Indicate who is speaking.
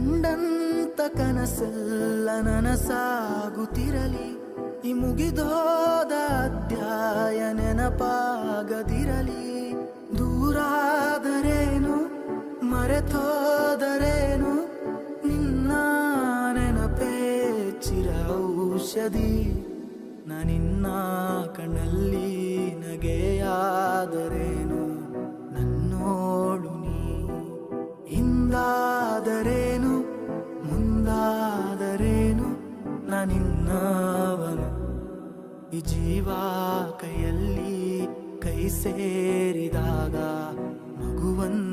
Speaker 1: ಕಂಡಂತ ಕನಸೆಲ್ಲ ನನಸಾಗುತ್ತಿರಲಿ, ಈ ಮುಗಿದೋದ ಅಧ್ಯಾಯ ನೆನಪಾಗದಿರಲಿ. ದೂರಾದರೇನು ಮರೆತೋದರೇನು, ನಿನ್ನ ನೆನಪೇ ಚಿರ ಔಷಧಿ. ನಾನಿನ್ನ ಕಣ್ಣಲ್ಲಿ ನಗೆಯಾದರೇನು, ನನ್ನೋಳು ನೀ. ಹಿಂದಾದರೇನು ಮುಂದಾದರೇನು, ನಾನಿನ್ನವನು. ಈ ಜೀವ ಕೈಯಲ್ಲಿ ಕೈ ಸೇರಿದಾಗ ಮಗುವನ್ನು